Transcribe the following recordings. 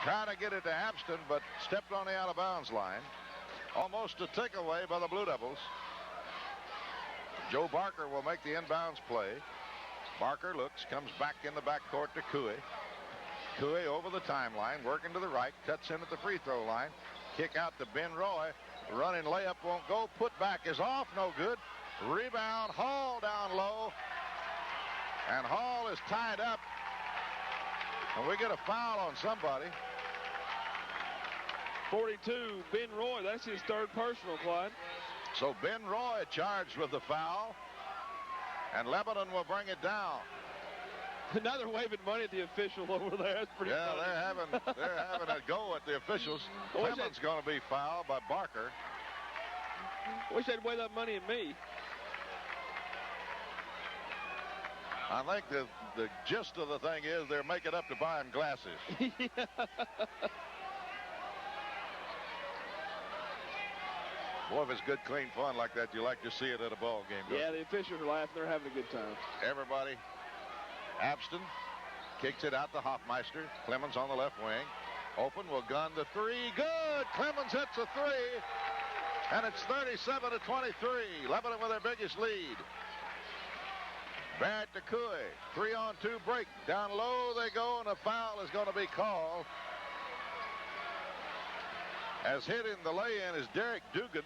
Trying to get it to Abston, but stepped on the out-of-bounds line. Almost a takeaway by the Blue Devils. Joe Barker will make the inbounds play. Barker looks, comes back in the backcourt to Cooey. Cooey over the timeline, working to the right, cuts in at the free throw line. Kick out to Ben Roy. Running layup won't go. Put back is off, no good. Rebound, Hall down low. And Hall is tied up. And we get a foul on somebody. 42, Ben Roy. That's his third personal, Clyde. So Ben Roy charged with the foul. And Lebanon will bring it down. Now they're waving money at the official over there. That's pretty funny. they're having a go at the officials. Clemens going to be fouled by Barker. Wish they'd wave that money at me. I think the gist of the thing is they're making up to buying glasses. Boy, if it's good, clean fun like that, you like to see it at a ball game. Yeah, the officials are laughing. They're having a good time. Everybody. Abston kicks it out to Hoffmeister. Clemens on the left wing. Open, will gun the three. Good! Clemens hits a three. And it's 37-23. Lebanon with their biggest lead. Barrett to Cooey. 3-on-2 break. Down low they go, and a foul is going to be called. As hitting the lay-in is Derek Dugan.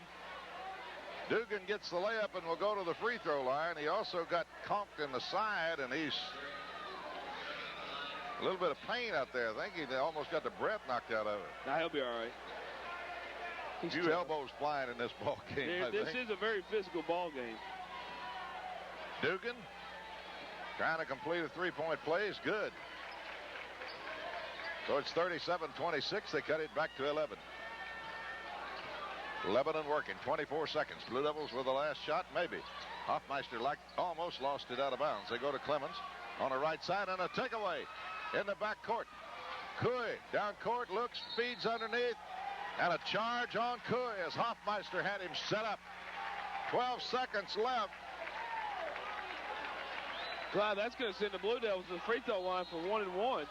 Dugan gets the layup and will go to the free throw line. He also got conked in the side, and he's a little bit of pain out there. I think he almost got the breath knocked out of it. Now he'll be all right. A few elbows flying in this ball game. This is a very physical ball game. Dugan trying to complete a three-point play is good. So it's 37-26. They cut it back to 11. Lebanon working, 24 seconds. Blue Devils with the last shot, maybe. Hoffmeister almost lost it out of bounds. They go to Clemens on the right side, and a takeaway in the backcourt. Cooey down court, looks, feeds underneath, and a charge on Cooey as Hoffmeister had him set up. 12 seconds left. Clyde, that's going to send the Blue Devils to the free throw line for 1-1.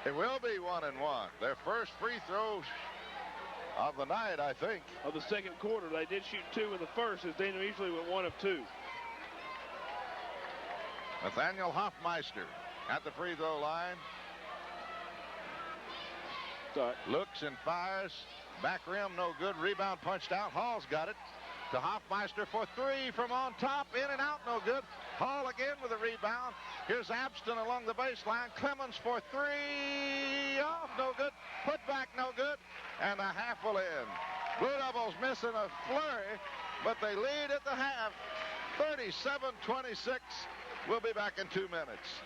It will be 1-1. Their first free throw of the night, I think. Of the second quarter. They did shoot 2 in the first, as they usually went 1 of 2. Nathaniel Hoffmeister at the free throw line. Sorry. Looks and fires. Back rim, no good. Rebound punched out. Hall's got it. To Hoffmeister for 3 from on top. In and out, no good. Hall again with a rebound. Here's Abston along the baseline. Clemens for 3. Off, no good. Put back, no good. And the half will end. Blue Devils missing a flurry, but they lead at the half. 37-26. We'll be back in 2 minutes.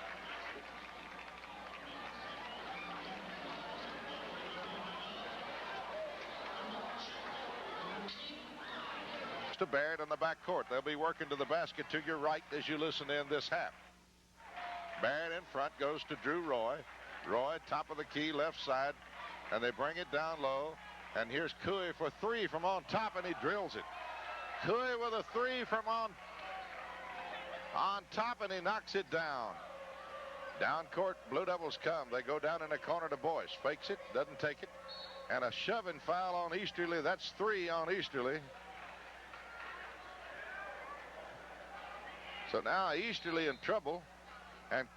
To Barrett on the backcourt. They'll be working to the basket to your right as you listen in this half. Barrett in front goes to Drew Roy. Roy, top of the key, left side, and they bring it down low. And here's Cooey for 3 from on top, and he drills it. Cooey with a 3 from on top, and he knocks it down. Down court, Blue Devils come. They go down in the corner to Boyce. Fakes it, doesn't take it. And a shoving foul on Easterly. That's 3 on Easterly. So now Easterly in trouble, and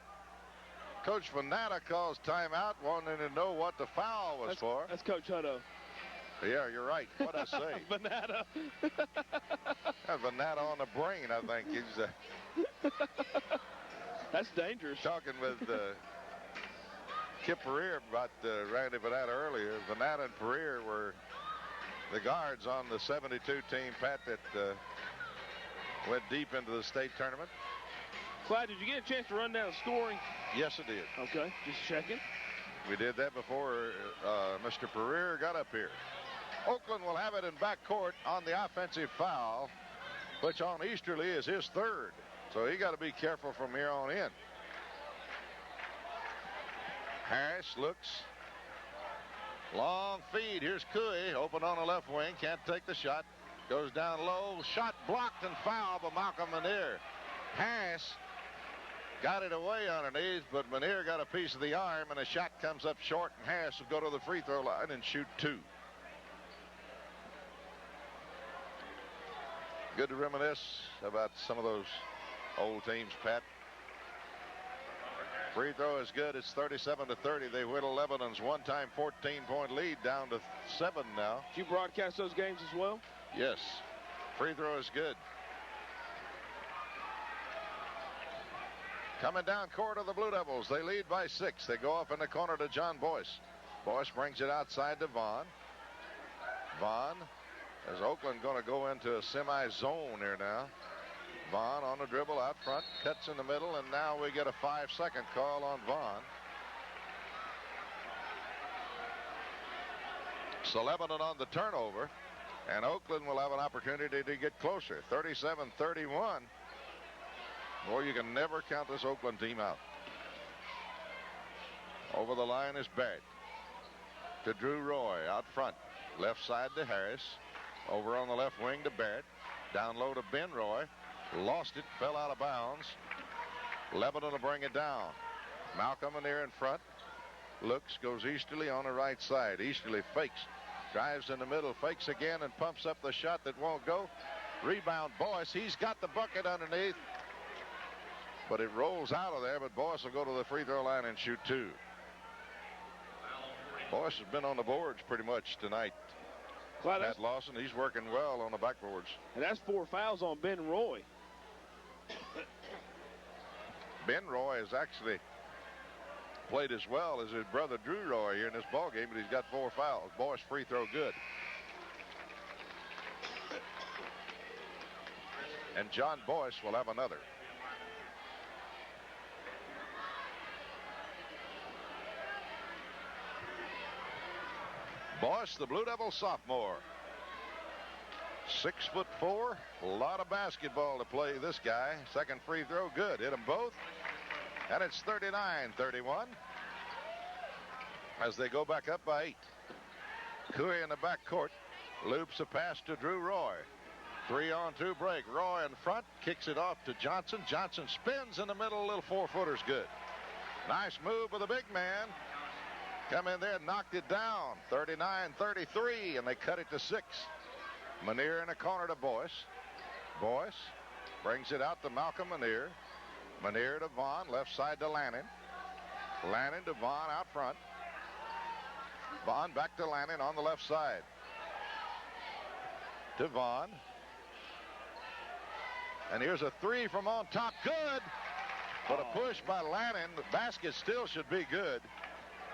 Coach Venata calls timeout, wanting to know what the foul was for. That's Coach Hutto. Yeah, you're right. What'd I say? Venata. Venata on the brain, I think. He's that's dangerous. Talking with Kip Pereira about Randy Venata earlier. Venata and Pereira were the guards on the 72 team, Pat, that went deep into the state tournament. Clyde, did you get a chance to run down the scoring? Yes, I did. Okay, just checking. We did that before Mr. Pereira got up here. Oakland will have it in backcourt on the offensive foul, which on Easterly is his 3rd. So he got to be careful from here on in. Harris looks. Long feed. Here's Cooey, open on the left wing. Can't take the shot. Goes down low. Shot blocked and fouled by Malcolm Manier. Harris got it away underneath, but Manier got a piece of the arm, and a shot comes up short, and Harris will go to the free throw line and shoot 2. Good to reminisce about some of those old teams, Pat. Free throw is good. It's 37-30. They whittle Lebanon's one-time 14-point lead down to 7 now. Did you broadcast those games as well? Yes. Free throw is good. Coming down court of the Blue Devils. They lead by 6. They go off in the corner to John Boyce. Boyce brings it outside to Vaughn. Vaughn, as Oakland going to go into a semi-zone here now. Vaughn on the dribble out front, cuts in the middle, and now we get a 5-second call on Vaughn. So Lebanon on the turnover, and Oakland will have an opportunity to get closer. 37-31. Boy, you can never count this Oakland team out. Over the line is Barrett to Drew Roy out front. Left side to Harris. Over on the left wing to Barrett. Down low to Ben Roy. Lost it, fell out of bounds. Lebanon will bring it down. Malcolm in there in front. Looks, goes Easterly on the right side. Easterly fakes. Drives in the middle, fakes again, and pumps up the shot that won't go. Rebound Boyce. He's got the bucket underneath. But it rolls out of there, but Boyce will go to the free throw line and shoot 2. Boyce has been on the boards pretty much tonight. Pat Lawson, he's working well on the backboards. And that's 4 fouls on Ben Roy. Ben Roy has actually played as well as his brother Drew Roy here in this ball game, but he's got 4 fouls. Boyce free throw good. And John Boyce will have another. Boyce, the Blue Devil sophomore. 6'4", a lot of basketball to play this guy. Second free throw, good. Hit them both. And it's 39-31 as they go back up by 8. Couey in the backcourt loops a pass to Drew Roy. 3-on-2 break. Roy in front, kicks it off to Johnson. Johnson spins in the middle, little 4-footer's good. Nice move with the big man. Come in there, knocked it down. 39-33, and they cut it to 6. Manier in the corner to Boyce. Boyce brings it out to Malcolm Manier. Manier to Vaughn, left side to Lannon. Lannon to Vaughn out front. Vaughn back to Lannon on the left side. To Vaughn. And here's a 3 from on top. Good. But a push by Lannon. The basket still should be good.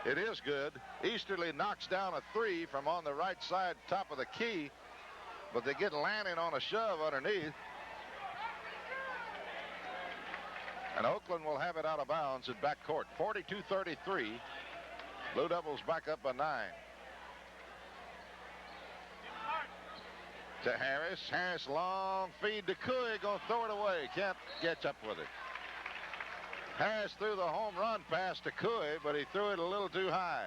It is good. Easterly knocks down a 3 from on the right side, top of the key. But they get Lannon on a shove underneath. And Oakland will have it out of bounds at backcourt. 42-33. Blue Devils back up by 9. To Harris. Harris long feed to Couey. Gonna throw it away. Can't catch up with it. Harris threw the home run pass to Couey, but he threw it a little too high.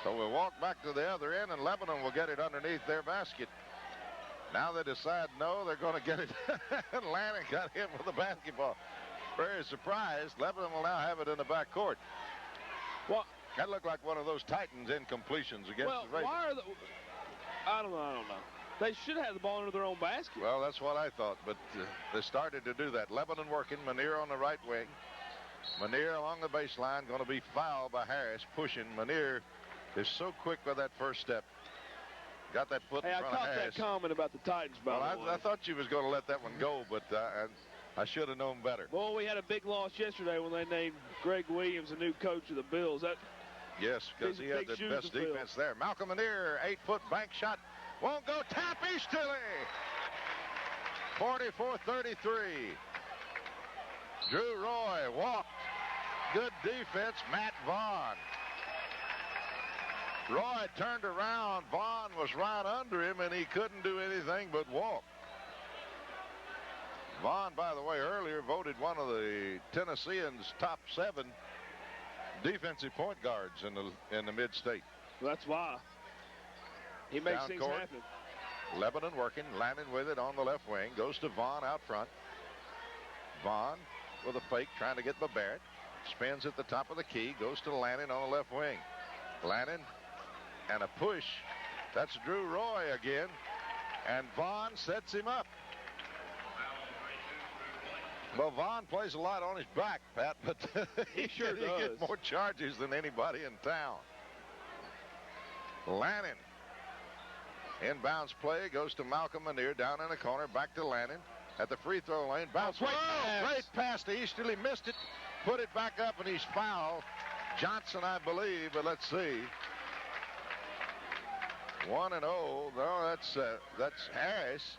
So we'll walk back to the other end, and Lebanon will get it underneath their basket. Now they decide no, they're going to get it. And Lannon got him with the basketball. Very surprised. Lebanon will now have it in the backcourt. Well, that looked like one of those Titans incompletions against the Ravens. Why are the... I don't know. They should have the ball under their own basket. Well, that's what I thought, but they started to do that. Lebanon working, Manier on the right wing. Manier along the baseline, going to be fouled by Harris, pushing. Manier is so quick with that first step. Got that foot in front of Harris. I caught that comment about the Titans, by the way. I thought you was going to let that one go, but I should have known better. Well, we had a big loss yesterday when they named Greg Williams the new coach of the Bills. Yes, because he had the best defense there. Malcolm Manier, 8-foot bank shot. Won't go. Tap Easterly. 44-33. Drew Roy walked. Good defense, Matt Vaughn. Roy turned around. Vaughn was right under him, and he couldn't do anything but walk. Vaughn, by the way, earlier voted one of the Tennesseans' top 7 defensive point guards in the mid-state. That's why. He makes things happen. Lebanon working. Lannon with it on the left wing. Goes to Vaughn out front. Vaughn with a fake, trying to get by Barrett. Spins at the top of the key, goes to Lannon on the left wing. Lannon and a push. That's Drew Roy again. And Vaughn sets him up. Well, Vaughn plays a lot on his back, Pat, but he sure does. He gets more charges than anybody in town. Lannon. Inbounds play goes to Malcolm Manier down in the corner. Back to Lannon at the free throw lane. Bounce. Great pass to Easterly. Missed it. Put it back up, and he's fouled. Johnson, I believe, but let's see. 1-0. No, that's Harris.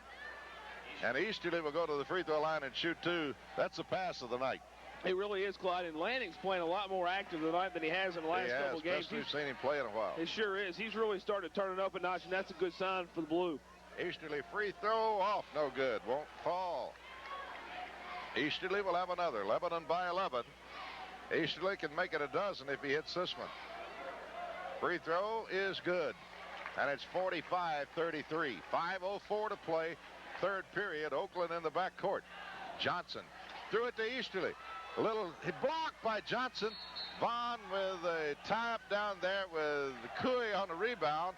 And Easterly will go to the free throw line and shoot two. That's the pass of the night. He really is, Clyde. And Lanning's playing a lot more active tonight than he has in the last couple of games. We've seen him play in a while. It sure is. He's really starting to turn it up a notch, and that's a good sign for the Blue. Easterly free throw off. No good. Won't fall. Easterly will have another. Lebanon by 11. Easterly can make it a dozen if he hits this one. Free throw is good. And it's 45-33. 5:04 to play. Third period. Oakland in the backcourt. Johnson threw it to Easterly. He blocked by Johnson. Vaughn with a tie-up down there with Cooey on the rebound.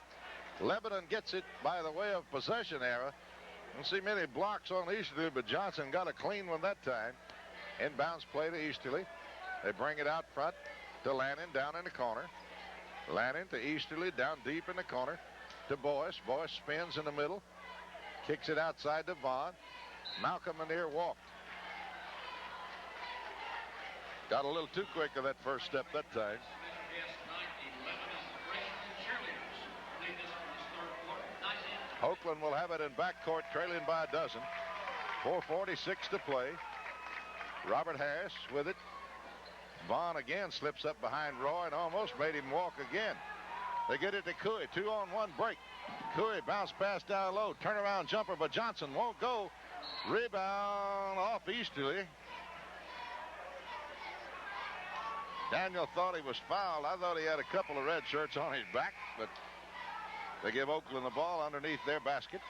Lebanon gets it by the way of possession error. Don't see many blocks on Easterly, but Johnson got a clean one that time. Inbounds play to Easterly. They bring it out front to Lannon down in the corner. Lannon to Easterly down deep in the corner to Boyce. Boyce spins in the middle. Kicks it outside to Vaughn. Malcolm Manier walked. Got a little too quick of that first step that time. Oakland will have it in backcourt, trailing by a dozen. 4:46 to play. Robert Harris with it. Vaughn again slips up behind Roy and almost made him walk again. They get it to Cooey. 2-on-1 break. Cooey bounce pass down low. Turnaround jumper, but Johnson won't go. Rebound off Easterly. Daniel thought he was fouled. I thought he had a couple of red shirts on his back, but they give Oakland the ball underneath their basket.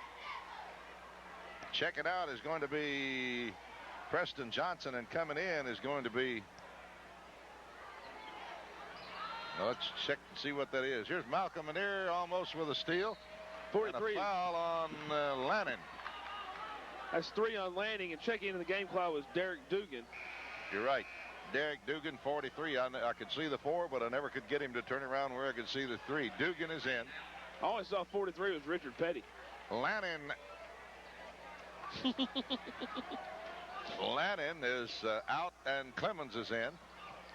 Checking out is going to be Preston Johnson, and coming in is going to be... Now let's check and see what that is. Here's Malcolm Manier almost with a steal. 43. And a foul on Lannon. That's 3 on Lanning, and checking into the game clock was Derek Dugan. You're right. Derek Dugan, 43. I could see the 4, but I never could get him to turn around where I could see the 3. Dugan is in. I always saw 43 was Richard Petty. Lannon. Lannon is out, and Clemens is in.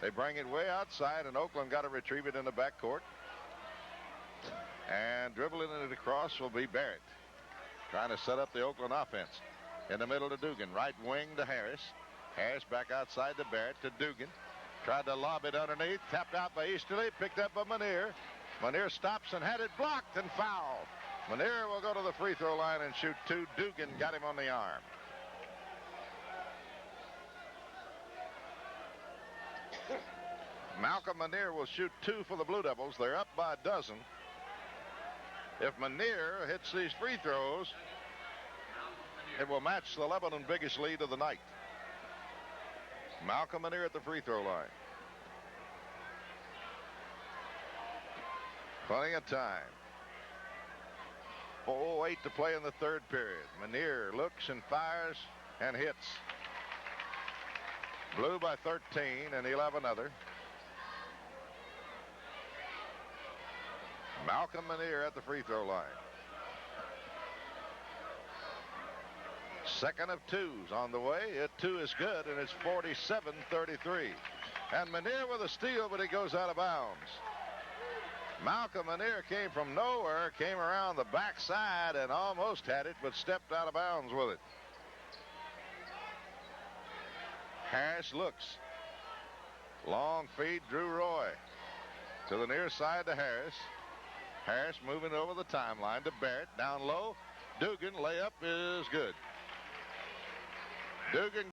They bring it way outside, and Oakland got to retrieve it in the backcourt. And dribbling it across will be Barrett, trying to set up the Oakland offense. In the middle to Dugan. Right wing to Harris. Harris back outside to Barrett to Dugan. Tried to lob it underneath. Tapped out by Easterly. Picked up by Manier. Manier stops and had it blocked and fouled. Manier will go to the free throw line and shoot 2. Dugan got him on the arm. Malcolm Manier will shoot 2 for the Blue Devils. They're up by a dozen. If Manier hits these free throws, it will match the Lebanon biggest lead of the night. Malcolm Manier at the free throw line. Plenty of time. 4:08 to play in the third period. Manier looks and fires and hits. Blue by 13, and he'll have another. Malcolm Manier at the free throw line. Second of 2's on the way. It 2 is good, and it's 47-33. And Manier with a steal, but he goes out of bounds. Malcolm Manier came from nowhere, came around the backside and almost had it, but stepped out of bounds with it. Harris looks. Long feed, Drew Roy. To the near side to Harris. Harris moving over the timeline to Barrett. Down low. Dugan layup is good. Dugan